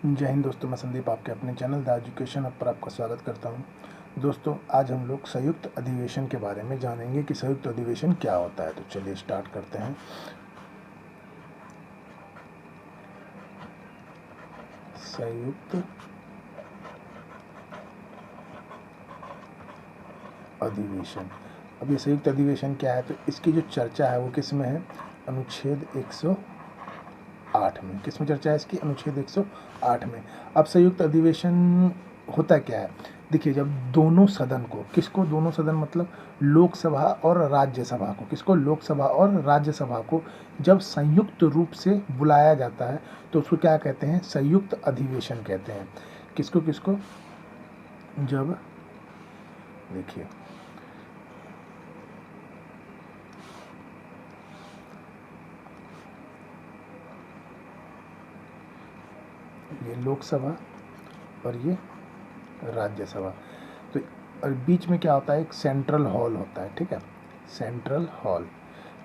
जय हिंद दोस्तों, मैं संदीप आपके अपने चैनल द एजुकेशन हब पर आपका स्वागत करता हूं। दोस्तों, आज हम लोग संयुक्त अधिवेशन के बारे में जानेंगे कि संयुक्त अधिवेशन क्या होता है। तो चलिए स्टार्ट करते हैं। संयुक्त अधिवेशन। अब ये संयुक्त अधिवेशन क्या है, तो इसकी जो चर्चा है वो किस में है? अनुच्छेद 108 में। किस में चर्चा है इसकी? अनुच्छेद 108 में। अब संयुक्त अधिवेशन होता क्या है? देखिए, जब दोनों सदन को, किसको दोनों सदन मतलब लोकसभा और राज्यसभा को, किसको लोकसभा और राज्यसभा को जब संयुक्त रूप से बुलाया जाता है तो उसको क्या कहते हैं? संयुक्त अधिवेशन कहते हैं। किसको किसको? जब देखिए, ये लोकसभा और ये राज्यसभा, तो और बीच में क्या होता है? एक सेंट्रल हॉल होता है, ठीक है, सेंट्रल हॉल।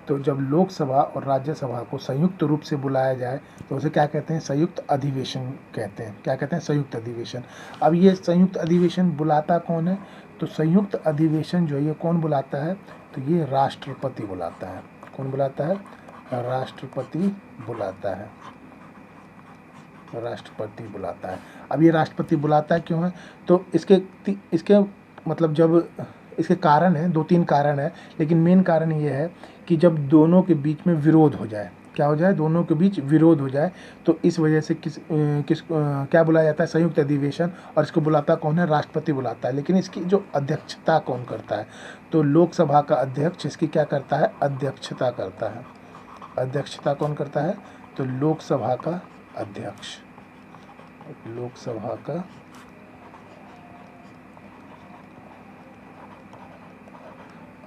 तो जब लोकसभा और राज्यसभा को संयुक्त रूप से बुलाया जाए तो उसे क्या कहते हैं? संयुक्त अधिवेशन कहते हैं। क्या कहते हैं? संयुक्त अधिवेशन। अब ये संयुक्त अधिवेशन बुलाता कौन है? तो संयुक्त अधिवेशन जो है ये कौन बुलाता है? तो ये राष्ट्रपति बुलाता है। कौन बुलाता है? राष्ट्रपति बुलाता है। राष्ट्रपति बुलाता है। अब ये राष्ट्रपति बुलाता है क्यों है? तो इसके मतलब जब इसके कारण है, दो तीन कारण है, लेकिन मेन कारण ये है कि जब दोनों के बीच में विरोध हो जाए, क्या हो जाए? दोनों के बीच विरोध हो जाए, तो इस वजह से क्या बुलाया जाता है? संयुक्त अधिवेशन। और इसको बुलाता कौन है? राष्ट्रपति बुलाता है। लेकिन इसकी जो अध्यक्षता कौन करता है? तो लोकसभा का अध्यक्ष इसकी क्या करता है? अध्यक्षता करता है। अध्यक्षता कौन करता है? तो लोकसभा का अध्यक्ष। लोकसभा का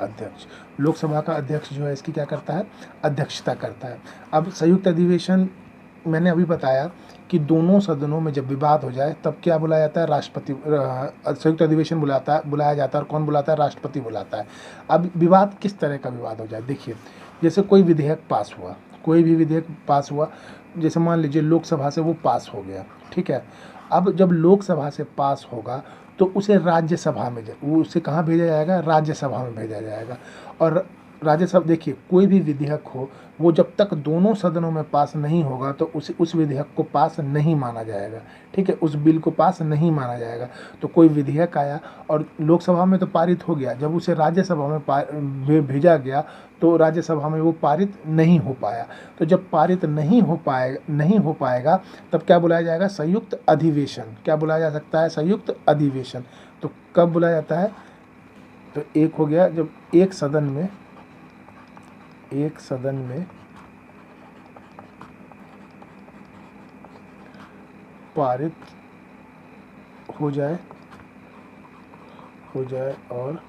अध्यक्ष, लोकसभा का अध्यक्ष जो है इसकी क्या करता है? अध्यक्षता करता है। अब संयुक्त अधिवेशन मैंने अभी बताया कि दोनों सदनों में जब विवाद हो जाए तब क्या बुलाया जाता है? राष्ट्रपति। संयुक्त अधिवेशन बुलाया जाता है। और कौन बुलाता है? राष्ट्रपति बुलाता है। अब विवाद किस तरह का विवाद हो जाए? देखिए, जैसे कोई विधेयक पास हुआ, कोई भी विधेयक पास हुआ, जैसे मान लीजिए लोकसभा से वो पास हो गया, ठीक है। अब जब लोकसभा से पास होगा तो उसे राज्यसभा में उसे कहाँ भेजा जाएगा? राज्यसभा में भेजा जाएगा। और राज्यसभा, देखिए, कोई भी विधेयक हो वो जब तक दोनों सदनों में पास नहीं होगा तो उस विधेयक को पास नहीं माना जाएगा, ठीक है, उस बिल को पास नहीं माना जाएगा। तो कोई विधेयक आया और लोकसभा में तो पारित हो गया, जब उसे राज्यसभा में भेजा गया तो राज्यसभा में वो पारित नहीं हो पाया। तो जब पारित नहीं हो पाएगा तब क्या बुलाया जाएगा? संयुक्त अधिवेशन। क्या बुलाया जा सकता है? संयुक्त अधिवेशन। तो कब बुलाया जाता है? तो एक हो गया जब एक सदन में पारित हो जाए और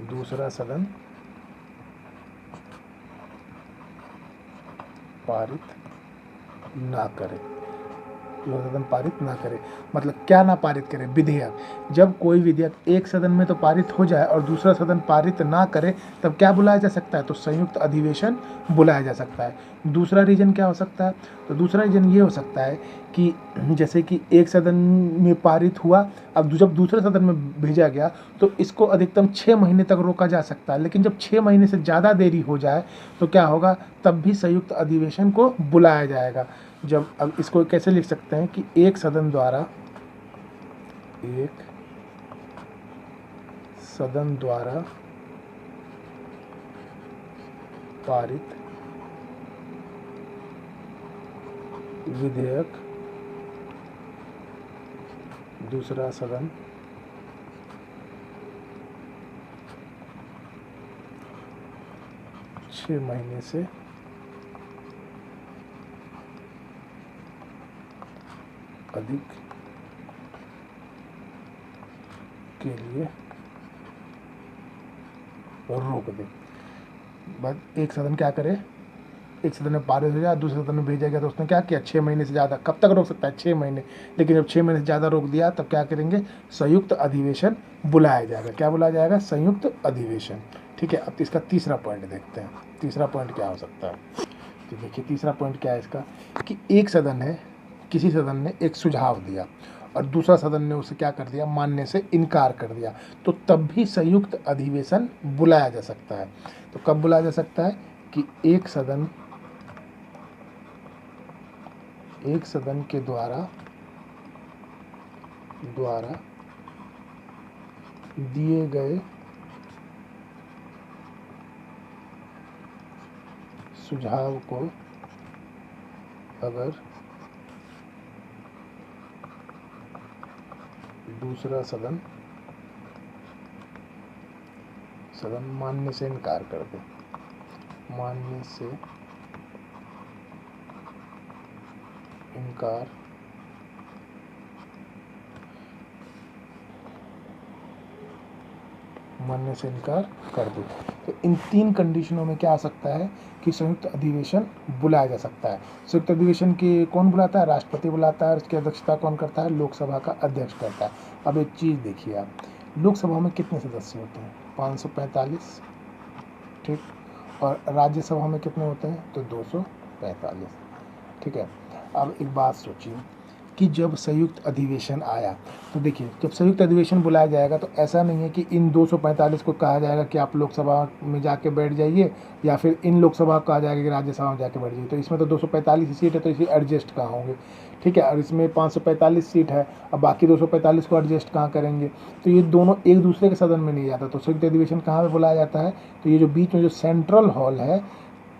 दूसरा सदन पारित ना करे। सदन पारित ना करे मतलब क्या ना पारित करे? विधेयक। जब कोई विधेयक एक सदन में तो पारित हो जाए और दूसरा सदन पारित ना करे तब क्या बुलाया जा सकता है? तो संयुक्त अधिवेशन बुलाया जा सकता है। दूसरा रीजन क्या हो सकता है? तो दूसरा रीजन ये हो सकता है कि जैसे कि एक सदन में पारित हुआ, अब जब दूसरे सदन में भेजा गया तो इसको अधिकतम 6 महीने तक रोका जा सकता है। लेकिन जब 6 महीने से ज़्यादा देरी हो जाए तो क्या होगा? तब भी संयुक्त अधिवेशन को बुलाया जाएगा। जब, अब इसको कैसे लिख सकते हैं कि एक सदन द्वारा पारित विधेयक दूसरा सदन छः महीने से अधिक के लिए रोक दे। बस एक सदन क्या करे? एक सदन में पारित हो जाए, दूसरे सदन में भेजा गया तो उसने क्या किया? 6 महीने से ज़्यादा। कब तक रोक सकता है? 6 महीने। लेकिन जब 6 महीने से ज़्यादा रोक दिया तब क्या करेंगे? संयुक्त अधिवेशन बुलाया जाएगा। क्या बुलाया जाएगा? संयुक्त अधिवेशन। ठीक है। अब इसका तीसरा पॉइंट देखते हैं। तीसरा पॉइंट क्या हो सकता है? तो देखिए तीसरा पॉइंट क्या है इसका, कि एक सदन है, किसी सदन ने एक सुझाव दिया और दूसरा सदन ने उसे क्या कर दिया, मानने से इनकार कर दिया, तो तब भी संयुक्त अधिवेशन बुलाया जा सकता है। तो कब बुलाया जा सकता है कि एक सदन के द्वारा दिए गए सुझाव को अगर दूसरा सदन मानने से इनकार कर दे, मानने से इनकार कर दे, तो इन तीन कंडीशनों में क्या आ सकता है कि संयुक्त अधिवेशन बुलाया जा सकता है। संयुक्त अधिवेशन के कौन बुलाता है, राष्ट्रपति बुलाता है, और इसकी अध्यक्षता कौन करता है, लोकसभा का अध्यक्ष करता है। अब एक चीज़ देखिए आप, लोकसभा में कितने सदस्य होते हैं, 545, ठीक, और राज्यसभा में कितने होते हैं, तो 245, ठीक है। अब एक बात सोचिए कि जब संयुक्त अधिवेशन आया, तो देखिए जब संयुक्त अधिवेशन बुलाया जाएगा तो ऐसा नहीं है कि इन 245 को कहा जाएगा कि आप लोकसभा में जाके बैठ जाइए, या फिर इन लोकसभा को कहा जाएगा कि राज्यसभा में जाके बैठ जाइए। तो इसमें तो 245 सीट है, तो इसे एडजस्ट कहाँ होंगे, ठीक है, और इसमें 545 सीट है, अब बाकी 245 को एडजस्ट कहाँ करेंगे। तो ये दोनों एक दूसरे के सदन में नहीं जाता। तो संयुक्त अधिवेशन कहाँ पर बुलाया जाता है, तो ये जो बीच में जो सेंट्रल हॉल है,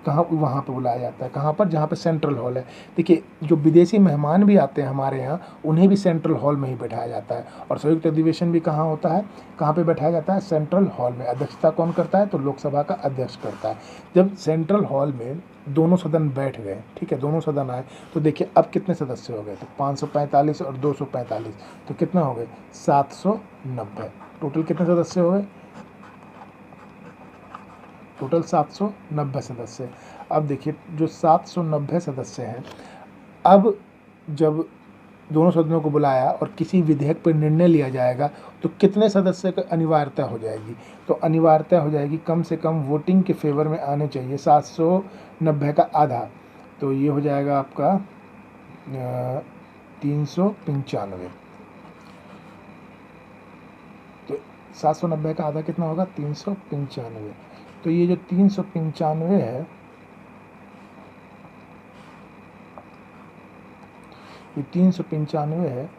कहाँ, वहाँ पे बुलाया जाता है। कहाँ पर, जहाँ पे सेंट्रल हॉल है। देखिए जो विदेशी मेहमान भी आते हैं हमारे यहाँ, उन्हें भी सेंट्रल हॉल में ही बैठाया जाता है। और संयुक्त अधिवेशन भी कहाँ होता है, कहाँ पे बैठाया जाता है, सेंट्रल हॉल में। अध्यक्षता कौन करता है, तो लोकसभा का अध्यक्ष करता है। जब सेंट्रल हॉल में दोनों सदन बैठ गए, ठीक है, दोनों सदन आए, तो देखिए अब कितने सदस्य हो गए, तो 545 और 245, तो कितना हो गए, 790। टोटल कितने सदस्य हो गए, टोटल 790 सदस्य। अब देखिए जो 790 सदस्य हैं, अब जब दोनों सदनों को बुलाया और किसी विधेयक पर निर्णय लिया जाएगा, तो कितने सदस्य की अनिवार्यता हो जाएगी, तो अनिवार्यता हो जाएगी कम से कम वोटिंग के फेवर में आने चाहिए 790 का आधा, तो ये हो जाएगा आपका 395। तो 790 का आधा कितना होगा, 395। तो ये जो 395 है, ये 395 है,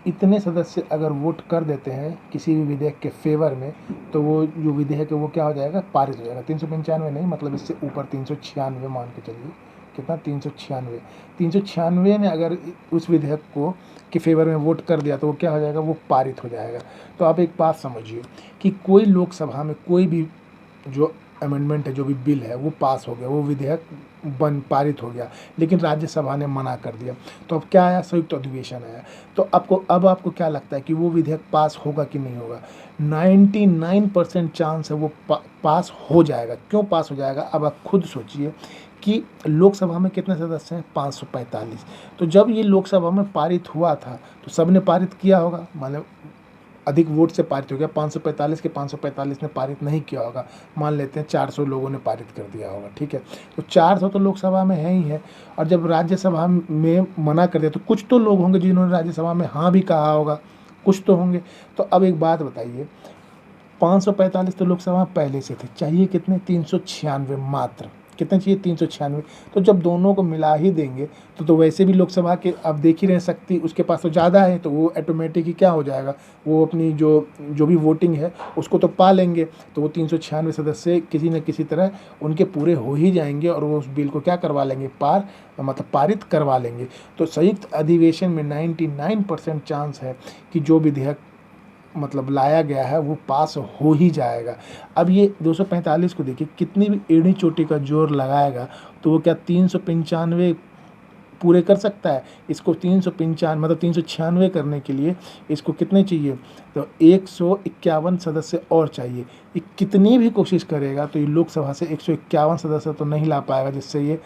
इतने सदस्य अगर वोट कर देते हैं किसी भी विधेयक के फेवर में, तो वो जो विधेयक है वो क्या हो जाएगा, पारित हो जाएगा। 395 नहीं, मतलब इससे ऊपर 396 मान के चलिए, कितना, 396 ने अगर उस विधेयक को के फेवर में वोट कर दिया तो वो क्या हो जाएगा, वो पारित हो जाएगा। तो आप एक बात समझिए कि कोई लोकसभा में कोई भी जो अमेंडमेंट है, जो भी बिल है, वो पास हो गया, वो विधेयक पारित हो गया, लेकिन राज्यसभा ने मना कर दिया, तो अब क्या आया, संयुक्त अधिवेशन आया। तो आपको क्या लगता है कि वो विधेयक पास होगा कि नहीं होगा, 99% चांस है वो पास हो जाएगा। क्यों पास हो जाएगा, अब आप खुद सोचिए कि लोकसभा में कितने सदस्य हैं, 545। तो जब ये लोकसभा में पारित हुआ था तो सबने पारित किया होगा, मतलब अधिक वोट से पारित हो गया। 545 के 545 ने पारित नहीं किया होगा, मान लेते हैं 400 लोगों ने पारित कर दिया होगा, ठीक है। तो 400 तो लोकसभा में है ही है, और जब राज्यसभा में मना कर दिया तो कुछ तो लोग होंगे जिन्होंने राज्यसभा में हाँ भी कहा होगा, कुछ तो होंगे। तो अब एक बात बताइए, 545 तो लोकसभा पहले से थे, चाहिए कितने, 396 मात्र, कितने चाहिए, 396। तो जब दोनों को मिला ही देंगे तो वैसे भी लोकसभा के अब देख ही रहे शक्ति उसके पास तो ज़्यादा है, तो वो ऑटोमेटिक ही क्या हो जाएगा, वो अपनी जो भी वोटिंग है उसको तो पा लेंगे। तो वो 396 सदस्य किसी न किसी तरह उनके पूरे हो ही जाएंगे और वो उस बिल को क्या करवा लेंगे, मतलब पारित करवा लेंगे। तो संयुक्त अधिवेशन में 99% चांस है कि जो विधेयक मतलब लाया गया है वो पास हो ही जाएगा। अब ये 245 को देखिए, कितनी भी एड़ी चोटी का जोर लगाएगा तो वो क्या 395 पूरे कर सकता है। इसको 395 मतलब 396 करने के लिए इसको कितने चाहिए, तो 151 सदस्य और चाहिए। ये कितनी भी कोशिश करेगा तो ये लोकसभा से 151 सदस्य तो नहीं ला पाएगा जिससे ये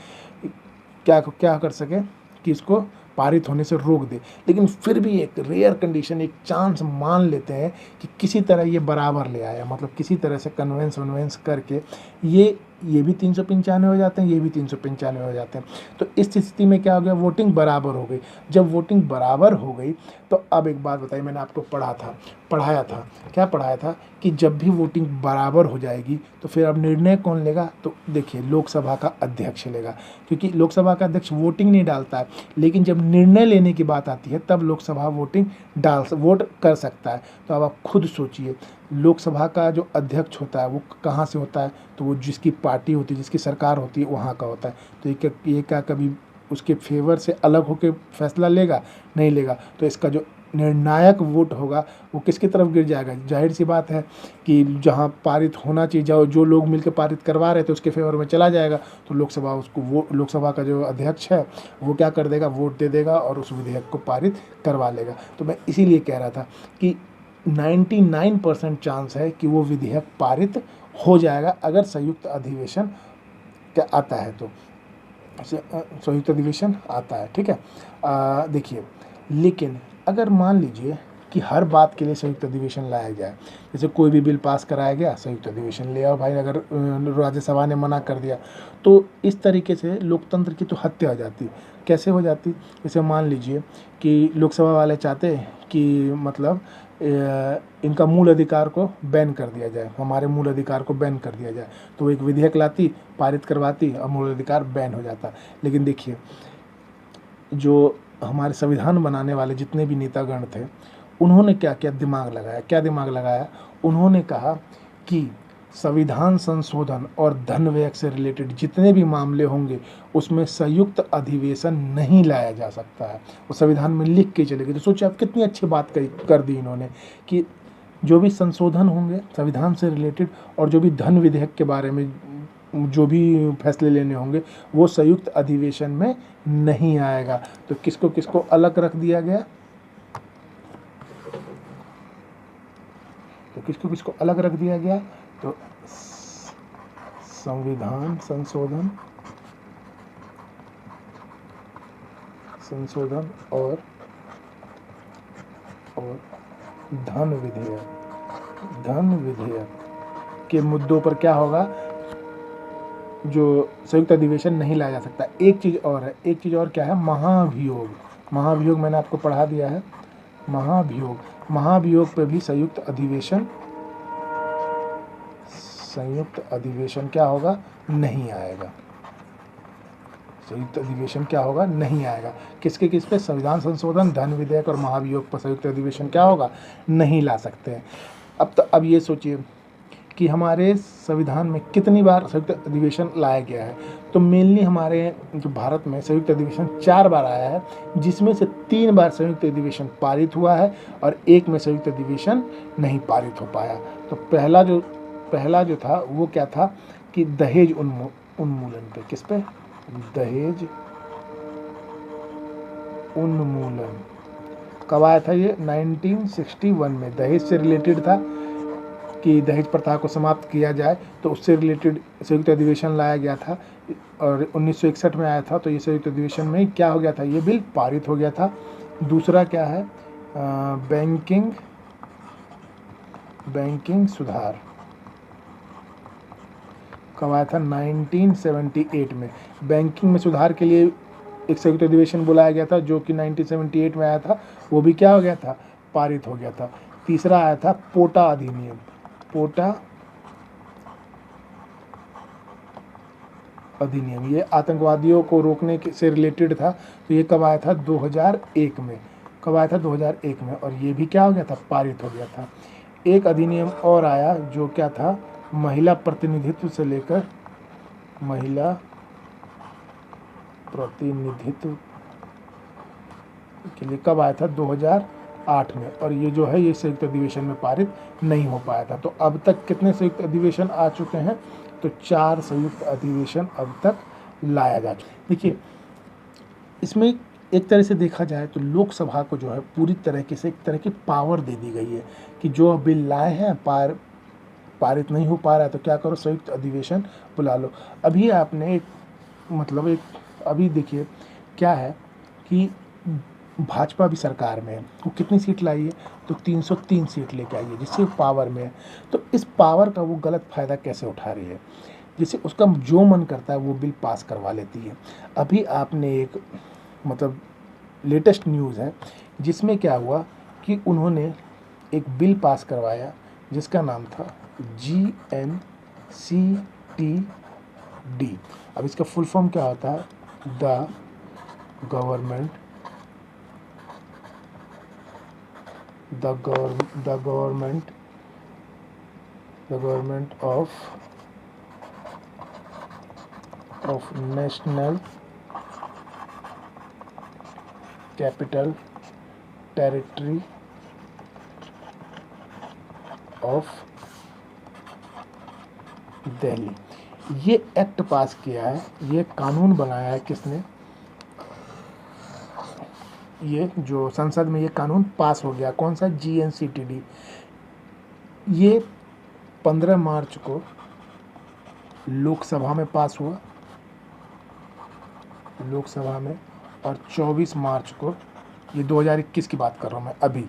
क्या कर सके कि इसको पारित होने से रोक दे। लेकिन फिर भी एक रेयर कंडीशन, एक चांस मान लेते हैं कि किसी तरह ये बराबर ले आया, मतलब किसी तरह से कन्वेंस करके ये ये भी 395 हो जाते हैं, ये भी 395 हो जाते हैं। तो इस स्थिति में क्या हो गया, वोटिंग बराबर हो गई। जब वोटिंग बराबर हो गई तो अब एक बात बताइए, मैंने आपको पढ़ाया था, क्या पढ़ाया था कि जब भी वोटिंग बराबर हो जाएगी तो फिर अब निर्णय कौन लेगा, तो देखिए लोकसभा का अध्यक्ष लेगा, क्योंकि लोकसभा का अध्यक्ष वोटिंग नहीं डालता है, लेकिन जब निर्णय लेने की बात आती है तब लोकसभा वोट कर सकता है। तो अब आप खुद सोचिए, लोकसभा का जो अध्यक्ष होता है वो कहाँ से होता है, तो वो जिसकी पार्टी होती है, जिसकी सरकार होती है, वहाँ का होता है। तो ये क्या कभी उसके फेवर से अलग होकर फैसला लेगा, नहीं लेगा। तो इसका जो निर्णायक वोट होगा वो किसकी तरफ गिर जाएगा, जाहिर सी बात है कि जहाँ पारित होना चाहिए, जो लोग मिलकर पारित करवा रहे थे उसके फेवर में चला जाएगा। तो लोकसभा का जो अध्यक्ष है वो क्या कर देगा, वोट दे देगा और उस विधेयक को पारित करवा लेगा। तो मैं इसीलिए कह रहा था कि 99% चांस है कि वो विधेयक पारित हो जाएगा अगर संयुक्त अधिवेशन क्या आता है, तो संयुक्त अधिवेशन आता है, ठीक है। देखिए, लेकिन अगर मान लीजिए कि हर बात के लिए संयुक्त अधिवेशन लाया जाए, जैसे कोई भी बिल पास कराया गया, संयुक्त अधिवेशन ले आओ भाई, अगर राज्यसभा ने मना कर दिया तो इस तरीके से लोकतंत्र की तो हत्या हो जाती। कैसे हो जाती, जैसे मान लीजिए कि लोकसभा वाले चाहते हैं कि मतलब इनका मूल अधिकार को बैन कर दिया जाए, हमारे मूल अधिकार को बैन कर दिया जाए, तो एक विधेयक लाती, पारित करवाती और मूल अधिकार बैन हो जाता। लेकिन देखिए, जो हमारे संविधान बनाने वाले जितने भी नेतागण थे, उन्होंने क्या क्या दिमाग लगाया, उन्होंने कहा कि संविधान संशोधन और धन व्यय से रिलेटेड जितने भी मामले होंगे उसमें संयुक्त अधिवेशन नहीं लाया जा सकता है। वो संविधान में लिख के चले गए। तो सोचिए आप, कितनी अच्छी बात कर दी इन्होंने कि जो भी संशोधन होंगे संविधान से रिलेटेड और जो भी धन विधेयक के बारे में जो भी फैसले लेने होंगे वो संयुक्त अधिवेशन में नहीं आएगा। तो किसको किसको अलग रख दिया गया, तो संविधान संशोधन और धन विधेयक के मुद्दों पर क्या होगा, जो संयुक्त अधिवेशन नहीं लाया जा सकता। एक चीज़ और क्या है, महाभियोग मैंने आपको पढ़ा दिया है। महाभियोग पे भी संयुक्त अधिवेशन क्या होगा, नहीं आएगा। संयुक्त अधिवेशन क्या होगा, नहीं आएगा। किस पे, संविधान संशोधन, धन विधेयक और महाभियोग पर संयुक्त अधिवेशन क्या होगा, नहीं ला सकते हैं। अब ये सोचिए कि हमारे संविधान में कितनी बार संयुक्त अधिवेशन लाया गया है। तो मेनली हमारे जो भारत में संयुक्त अधिवेशन 4 बार आया है, जिसमें से 3 बार संयुक्त अधिवेशन पारित हुआ है और 1 में संयुक्त अधिवेशन नहीं पारित हो पाया। तो पहला जो था वो क्या था कि दहेज उन्मूलन पे, किस पे, दहेज उन्मूलन कब आया था, ये 1961 में दहेज से रिलेटेड था कि दहेज प्रथा को समाप्त किया जाए, तो उससे रिलेटेड संयुक्त अधिवेशन लाया गया था और 1961 में आया था। तो ये संयुक्त अधिवेशन में क्या हो गया था, ये बिल पारित हो गया था। दूसरा क्या है, बैंकिंग सुधार कब आया था, 1978 में। बैंकिंग में सुधार के लिए एक संयुक्त अधिवेशन बुलाया गया था जो कि 1978 में आया था, वो भी क्या हो गया था, पारित हो गया था। तीसरा आया था पोटा अधिनियम, ये आतंकवादियों को रोकने से रिलेटेड था। तो ये कब आया था, 2001 में। और ये भी क्या हो गया था, पारित हो गया था। एक अधिनियम और आया जो क्या था, महिला प्रतिनिधित्व से लेकर महिला प्रतिनिधित्व के लिए, कब आया था, 2008 में। और ये जो है ये संयुक्त अधिवेशन में पारित नहीं हो पाया था। तो अब तक कितने संयुक्त अधिवेशन आ चुके हैं, तो 4 संयुक्त अधिवेशन अब तक लाया जा चुका है। देखिए, इसमें एक तरह से देखा जाए तो लोकसभा को जो है पूरी तरीके से एक तरह की पावर दे दी गई है कि जो बिल लाए हैं पारित नहीं हो पा रहा है तो क्या करो, संयुक्त अधिवेशन बुला लो। अभी आपने अभी देखिए क्या है कि भाजपा भी सरकार में है, वो कितनी सीट लाई है, तो 303 सीट लेके आई है, जिससे पावर में है। तो इस पावर का वो गलत फायदा कैसे उठा रही है, जिससे उसका जो मन करता है वो बिल पास करवा लेती है। अभी आपने एक मतलब लेटेस्ट न्यूज़ है जिसमें क्या हुआ कि उन्होंने एक बिल पास करवाया जिसका नाम था GNCTD। अब इसका फुल फॉर्म क्या होता है? The government of national capital territory of Delhi. ये एक्ट पास किया है, ये कानून बनाया है किसने? ये जो संसद में ये कानून पास हो गया, कौन सा? GNCTD। ये 15 मार्च को लोकसभा में पास हुआ, लोकसभा में, और 24 मार्च को, ये 2021 की बात कर रहा हूँ मैं अभी,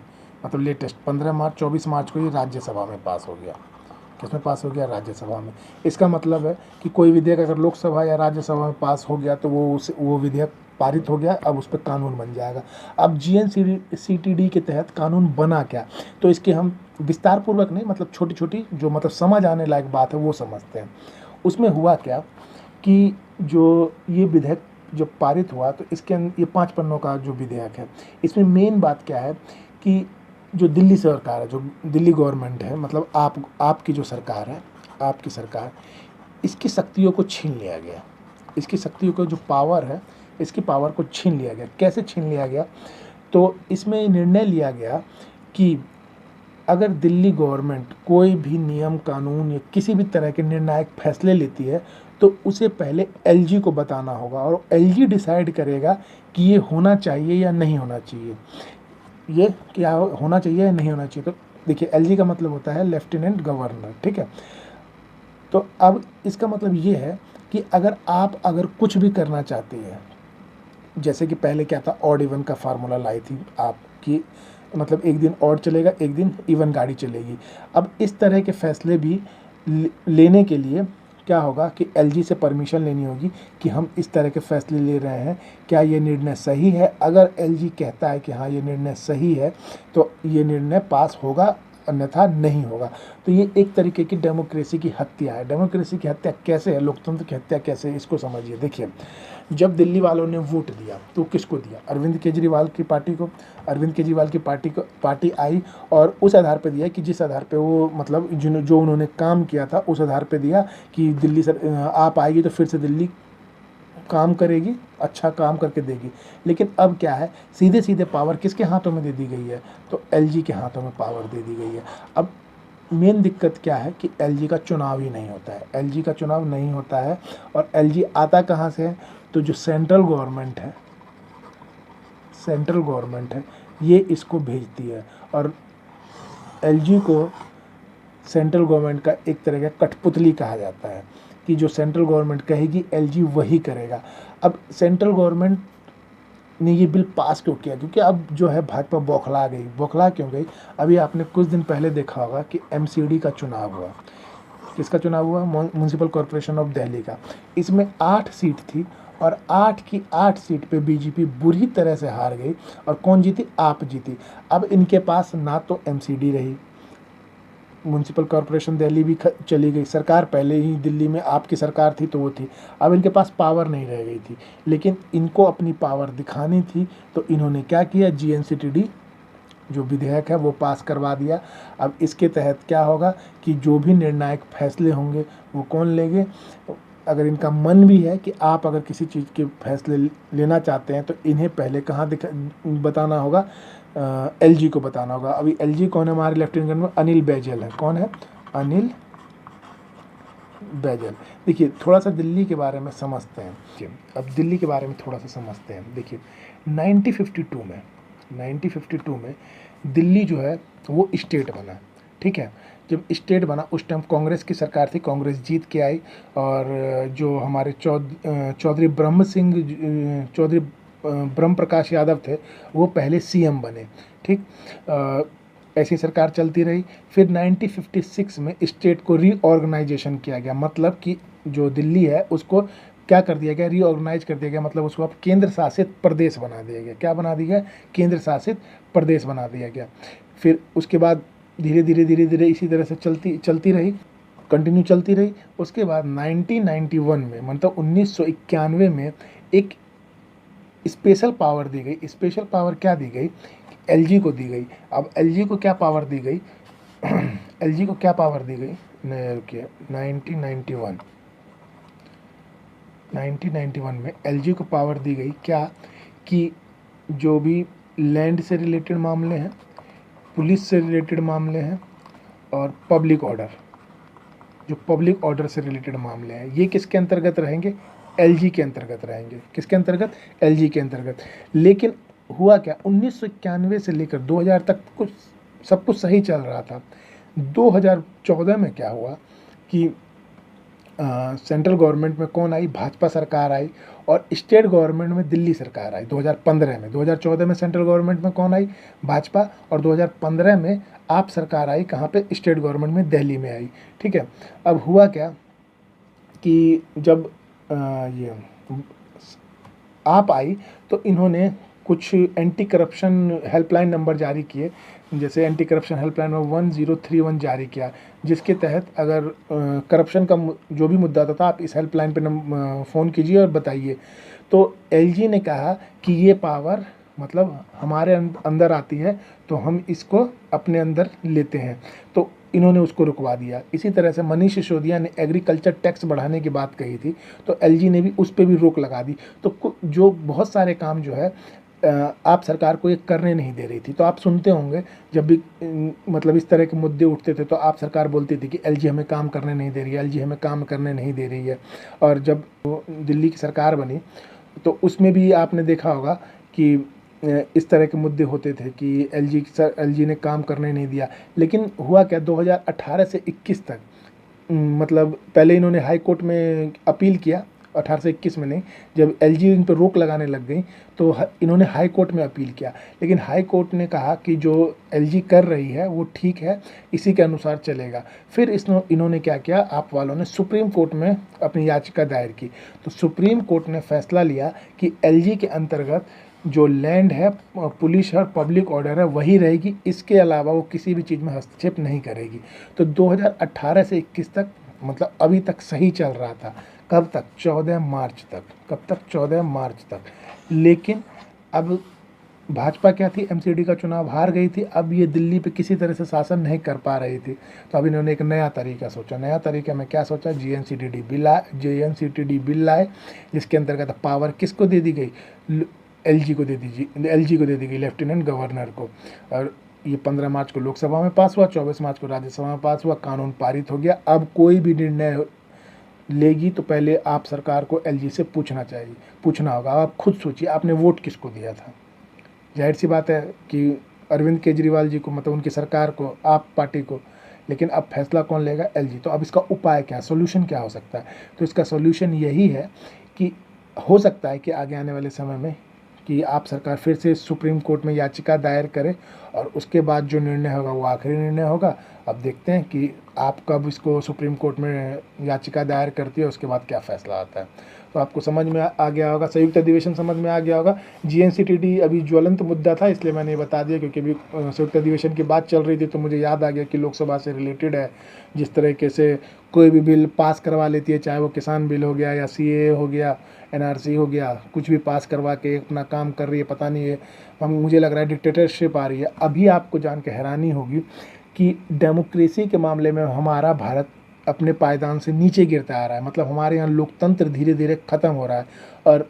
मतलब लेटेस्ट 15 मार्च 24 मार्च को ये राज्यसभा में पास हो गया। किसमें पास हो गया? राज्यसभा में। इसका मतलब है कि कोई विधेयक अगर लोकसभा या राज्यसभा में पास हो गया तो वो विधेयक पारित हो गया, अब उस पर कानून बन जाएगा। अब GNCTD के तहत कानून बना क्या, तो इसके हम विस्तार पूर्वक नहीं, मतलब छोटी छोटी जो मतलब समझ आने लायक बात है वो समझते हैं। उसमें हुआ क्या कि जो ये विधेयक जब पारित हुआ तो इसके ये 5 पन्नों का जो विधेयक है, इसमें मेन बात क्या है कि जो दिल्ली सरकार है, जो दिल्ली गवर्नमेंट है, मतलब आपकी जो सरकार है, आपकी सरकार, इसकी शक्तियों को छीन लिया गया। इसकी शक्तियों का जो पावर है, इसकी पावर को छीन लिया गया। कैसे छीन लिया गया? तो इसमें निर्णय लिया गया कि अगर दिल्ली गवर्नमेंट कोई भी नियम कानून या किसी भी तरह के निर्णायक फैसले लेती है तो उसे पहले LG को बताना होगा और LG डिसाइड करेगा कि ये होना चाहिए या नहीं होना चाहिए, ये क्या होना चाहिए या नहीं होना चाहिए। तो देखिए, LG का मतलब होता है लेफ्टिनेंट गवर्नर, ठीक है। तो अब इसका मतलब ये है कि अगर कुछ भी करना चाहती है, जैसे कि पहले क्या था, ऑड इवन का फार्मूला लाई थी आपकी, मतलब एक दिन ऑड चलेगा, एक दिन इवन गाड़ी चलेगी। अब इस तरह के फैसले भी लेने के लिए क्या होगा कि LG से परमिशन लेनी होगी कि हम इस तरह के फैसले ले रहे हैं, क्या ये निर्णय सही है? अगर LG कहता है कि हाँ ये निर्णय सही है तो ये निर्णय पास होगा, अन्यथा नहीं होगा। तो ये एक तरीके की डेमोक्रेसी की हत्या है। डेमोक्रेसी की हत्या कैसे है, लोकतंत्र की हत्या कैसे है, इसको समझिए। देखिए, जब दिल्ली वालों ने वोट दिया तो किसको दिया? अरविंद केजरीवाल की पार्टी को। अरविंद केजरीवाल की पार्टी आई और उस आधार पर दिया कि जिस आधार पे वो मतलब जो उन्होंने काम किया था उस आधार पे दिया कि दिल्ली आप आएगी तो फिर से दिल्ली काम करेगी, अच्छा काम करके देगी। लेकिन अब क्या है, सीधे सीधे पावर किसके हाथों में दे दी गई है? तो LG के हाथों में पावर दे दी गई है। अब मेन दिक्कत क्या है कि LG का चुनाव ही नहीं होता है। LG का चुनाव नहीं होता है और LG आता कहाँ से है? तो जो सेंट्रल गवर्नमेंट है ये इसको भेजती है और LG को सेंट्रल गवर्नमेंट का एक तरह का कठपुतली कहा जाता है कि जो सेंट्रल गवर्नमेंट कहेगी LG वही करेगा। अब सेंट्रल गवर्नमेंट ने ये बिल पास क्यों किया? क्योंकि अब जो है भाजपा बौखला गई। बौखला क्यों गई? अभी आपने कुछ दिन पहले देखा होगा कि MCD का चुनाव हुआ। किसका चुनाव हुआ? म्युनिसिपल कॉरपोरेशन ऑफ दिल्ली का। इसमें 8 सीट थी और 8 की 8 सीट पे BJP बुरी तरह से हार गई। और कौन जीती? आप जीती। अब इनके पास ना तो MCD रही, म्युनिसिपल कॉरपोरेशन दिल्ली भी चली गई, सरकार पहले ही दिल्ली में आपकी सरकार थी तो वो थी। अब इनके पास पावर नहीं रह गई थी, लेकिन इनको अपनी पावर दिखानी थी तो इन्होंने क्या किया? GNCTD जो विधेयक है वो पास करवा दिया। अब इसके तहत क्या होगा कि जो भी निर्णायक फैसले होंगे वो कौन लेंगे? अगर इनका मन भी है कि आप अगर किसी चीज़ के फैसले लेना चाहते हैं तो इन्हें पहले कहाँ बताना होगा? LG को बताना होगा। अभी LG कौन है? हमारे लेफ्टिनेंट गवर्नर अनिल बैजल है। कौन है? अनिल बैजल। देखिए, थोड़ा सा दिल्ली के बारे में समझते हैं। अब दिल्ली के बारे में थोड़ा सा समझते हैं। देखिए, 1952 में दिल्ली जो है वो स्टेट बना, ठीक है। जब स्टेट बना उस टाइम कांग्रेस की सरकार थी, कांग्रेस जीत के आई और जो हमारे चौधरी ब्रह्म प्रकाश यादव थे वो पहले CM बने, ठीक। ऐसी सरकार चलती रही। फिर 1956 में स्टेट को रीऑर्गेनाइजेशन किया गया, मतलब कि जो दिल्ली है उसको क्या कर दिया गया, रीऑर्गेनाइज कर दिया गया, मतलब उसको अब केंद्र शासित प्रदेश बना दिया गया। क्या बना दिया गया? केंद्र शासित प्रदेश बना दिया गया। फिर उसके बाद धीरे धीरे इसी तरह से चलती रही, कंटिन्यू चलती रही। उसके बाद 1991 में, मतलब 1991 में एक स्पेशल पावर दी गई। स्पेशल पावर क्या दी गई? एलजी को दी गई। अब एलजी को क्या पावर दी गई? एलजी को क्या पावर दी गई? 1991 में एलजी को पावर दी गई क्या, कि जो भी लैंड से रिलेटेड मामले हैं, पुलिस से रिलेटेड मामले हैं और पब्लिक ऑर्डर, जो पब्लिक ऑर्डर से रिलेटेड मामले हैं, ये किसके अंतर्गत रहेंगे? एलजी के अंतर्गत रहेंगे। किसके अंतर्गत? एलजी के अंतर्गत। लेकिन हुआ क्या, 1991 से लेकर 2000 तक कुछ सब कुछ सही चल रहा था। 2014 में क्या हुआ कि सेंट्रल गवर्नमेंट में कौन आई? भाजपा सरकार आई। और स्टेट गवर्नमेंट में दिल्ली सरकार आई 2015 में। 2014 में सेंट्रल गवर्नमेंट में कौन आई? भाजपा। और 2015 में आप सरकार आई, कहाँ पे? स्टेट गवर्नमेंट में, दिल्ली में आई। ठीक है। अब हुआ क्या कि जब ये आप आई तो इन्होंने कुछ एंटी करप्शन हेल्पलाइन नंबर जारी किए। जैसे एंटी करप्शन हेल्पलाइन में 1031 जारी किया, जिसके तहत अगर करप्शन का जो भी मुद्दा था आप इस हेल्पलाइन पे फ़ोन कीजिए और बताइए। तो एलजी ने कहा कि ये पावर मतलब हमारे अंदर आती है तो हम इसको अपने अंदर लेते हैं, तो इन्होंने उसको रुकवा दिया। इसी तरह से मनीष सिसोदिया ने एग्रीकल्चर टैक्स बढ़ाने की बात कही थी, तो एलजी ने भी उस पर भी रोक लगा दी। तो जो बहुत सारे काम जो है आप सरकार को ये करने नहीं दे रही थी। तो आप सुनते होंगे जब भी मतलब इस तरह के मुद्दे उठते थे तो आप सरकार बोलती थी कि एलजी हमें काम करने नहीं दे रही है, एलजी हमें काम करने नहीं दे रही है। और जब दिल्ली की सरकार बनी तो उसमें भी आपने देखा होगा कि इस तरह के मुद्दे होते थे कि एलजी ने काम करने नहीं दिया। लेकिन हुआ क्या, 2018 से 21 तक मतलब पहले इन्होंने हाई कोर्ट में अपील किया, 18 से 21 में नहीं, जब एलजी इन पर रोक लगाने लग गई तो इन्होंने हाई कोर्ट में अपील किया। लेकिन हाई कोर्ट ने कहा कि जो एलजी कर रही है वो ठीक है, इसी के अनुसार चलेगा। फिर इन्होंने क्या किया, आप वालों ने सुप्रीम कोर्ट में अपनी याचिका दायर की। तो सुप्रीम कोर्ट ने फैसला लिया कि एलजी के अंतर्गत जो लैंड है, पुलिस और पब्लिक ऑर्डर है वही रहेगी, इसके अलावा वो किसी भी चीज़ में हस्तक्षेप नहीं करेगी। तो 2018 से 21 तक मतलब अभी तक सही चल रहा था। कब तक? 14 मार्च तक। कब तक? 14 मार्च तक। लेकिन अब भाजपा क्या थी, एमसीडी का चुनाव हार गई थी। अब ये दिल्ली पे किसी तरह से शासन नहीं कर पा रही थी, तो अब इन्होंने एक नया तरीका सोचा। नया तरीका में क्या सोचा? जीएनसीटीडी बिल लाए, जिसके अंतर्गत पावर किसको दे दी गई? एलजी को दे दी गई, लेफ्टिनेंट गवर्नर को। और ये 15 मार्च को लोकसभा में पास हुआ, 24 मार्च को राज्यसभा में पास हुआ, कानून पारित हो गया। अब कोई भी निर्णय लेगी तो पहले आप सरकार को एलजी से पूछना होगा। आप खुद सोचिए, आपने वोट किसको दिया था? जाहिर सी बात है कि अरविंद केजरीवाल जी को, मतलब उनकी सरकार को, आप पार्टी को। लेकिन अब फैसला कौन लेगा? एलजी। तो अब इसका उपाय क्या, सोल्यूशन क्या हो सकता है? तो इसका सोल्यूशन यही है कि हो सकता है कि आगे आने वाले समय में कि आप सरकार फिर से सुप्रीम कोर्ट में याचिका दायर करे और उसके बाद जो निर्णय होगा वो आखिरी निर्णय होगा। अब देखते हैं कि आप कब इसको सुप्रीम कोर्ट में याचिका दायर करती है, उसके बाद क्या फैसला आता है। तो आपको समझ में आ गया होगा, संयुक्त अधिवेशन समझ में आ गया होगा। जीएनसीटीडी अभी ज्वलंत मुद्दा था, इसलिए मैंने ये बता दिया, क्योंकि अभी संयुक्त अधिवेशन की बात चल रही थी तो मुझे याद आ गया कि लोकसभा से रिलेटेड है। जिस तरीके से कोई भी बिल पास करवा लेती है, चाहे वो किसान बिल हो गया या सीएए हो गया, एनआरसी हो गया, कुछ भी पास करवा के अपना काम कर रही है। पता नहीं है, मुझे लग रहा है डिक्टेटरशिप आ रही है। अभी आपको जान के हैरानी होगी कि डेमोक्रेसी के मामले में हमारा भारत अपने पायदान से नीचे गिरता आ रहा है। मतलब हमारे यहाँ लोकतंत्र धीरे धीरे ख़त्म हो रहा है। और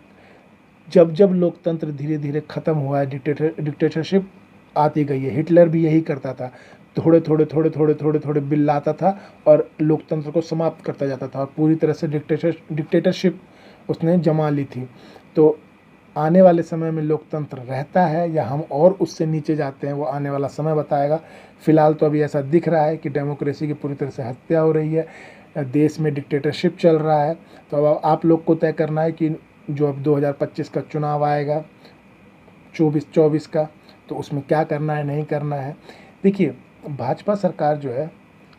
जब जब लोकतंत्र धीरे धीरे ख़त्म हुआ है, डिक्टेटरशिप आती गई है। हिटलर भी यही करता था, थोड़े थोड़े बिल लाता था और लोकतंत्र को समाप्त करता जाता था और पूरी तरह से डिक्टेटरशिप उसने जमा ली थी। तो आने वाले समय में लोकतंत्र रहता है या हम और उससे नीचे जाते हैं, वो आने वाला समय बताएगा। फिलहाल तो अभी ऐसा दिख रहा है कि डेमोक्रेसी की पूरी तरह से हत्या हो रही है, देश में डिक्टेटरशिप चल रहा है। तो अब आप लोग को तय करना है कि जो अब 2025 का चुनाव आएगा, 24 का, तो उसमें क्या करना है, नहीं करना है। देखिए, भाजपा सरकार जो है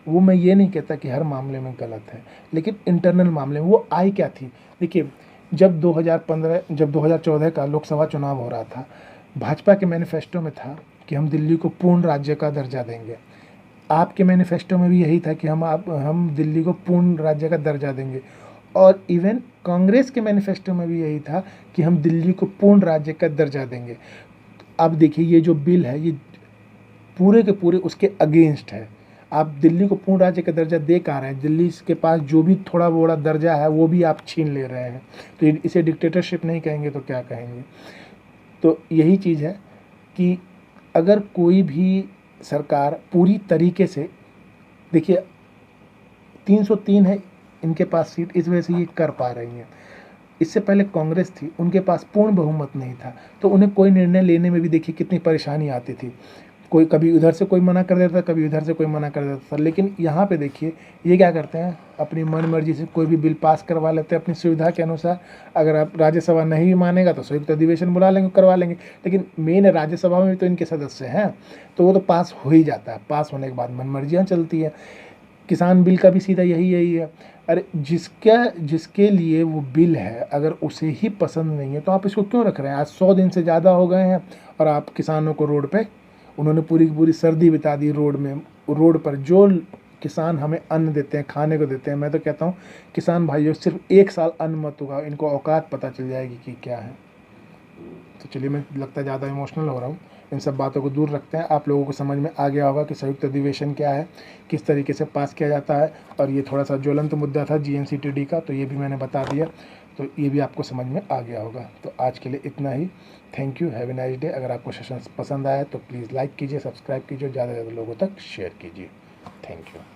वो, मैं ये नहीं कहता कि हर मामले में गलत है, लेकिन इंटरनल मामले में वो आई क्या थी। देखिए, जब 2014 का लोकसभा चुनाव हो रहा था, भाजपा के मैनिफेस्टो में था कि हम दिल्ली को पूर्ण राज्य का दर्जा देंगे। आपके मैनिफेस्टो में भी यही था कि हम दिल्ली को पूर्ण राज्य का दर्जा देंगे, और इवन कांग्रेस के मैनिफेस्टो में भी यही था कि हम दिल्ली को पूर्ण राज्य का दर्जा देंगे। अब देखिए, ये जो बिल है ये पूरे के पूरे उसके अगेंस्ट है। आप दिल्ली को पूर्ण राज्य का दर्जा दे कहाँ रहे हैं? दिल्ली के पास जो भी थोड़ा बड़ा दर्जा है वो भी आप छीन ले रहे हैं। तो इसे डिक्टेटरशिप नहीं कहेंगे तो क्या कहेंगे? तो यही चीज़ है कि अगर कोई भी सरकार पूरी तरीके से, देखिए 303 है इनके पास सीट, इस वजह से ये कर पा रही हैं। इससे पहले कांग्रेस थी, उनके पास पूर्ण बहुमत नहीं था, तो उन्हें कोई निर्णय लेने में भी देखिए कितनी परेशानी आती थी। कोई कभी उधर से कोई मना कर देता था, कभी उधर से कोई मना कर देता था। लेकिन यहाँ पे देखिए ये क्या करते हैं, अपनी मन मर्जी से कोई भी बिल पास करवा लेते हैं अपनी सुविधा के अनुसार। अगर आप राज्यसभा नहीं मानेगा तो संयुक्त अधिवेशन बुला लेंगे, करवा लेंगे। लेकिन मेन राज्यसभा में भी तो इनके सदस्य हैं, तो वो तो पास हो ही जाता है। पास होने के बाद मन मर्जियाँ चलती है। किसान बिल का भी सीधा यही है। अरे जिसके लिए वो बिल है, अगर उसे ही पसंद नहीं है तो आप इसको क्यों रख रहे हैं? आज 100 दिन से ज़्यादा हो गए हैं और आप किसानों को रोड पे, उन्होंने पूरी की पूरी सर्दी बिता दी रोड पर। जो किसान हमें अन्न देते हैं, खाने को देते हैं, मैं तो कहता हूँ किसान भाइयों, सिर्फ 1 साल अन्न मत उगाओ, इनको औकात पता चल जाएगी कि क्या है। तो चलिए, मैं लगता है ज़्यादा इमोशनल हो रहा हूँ। इन सब बातों को दूर रखते हैं। आप लोगों को समझ में आ गया होगा कि संयुक्त अधिवेशन क्या है, किस तरीके से पास किया जाता है, और ये थोड़ा सा ज्वलंत मुद्दा था GNCTD का, तो ये भी मैंने बता दिया, तो ये भी आपको समझ में आ गया होगा। तो आज के लिए इतना ही। Thank you, have a nice day. अगर आपको सेशन पसंद आया तो प्लीज़ लाइक कीजिए, सब्सक्राइब कीजिए, ज़्यादा से ज़्यादा लोगों तक शेयर कीजिए। Thank you.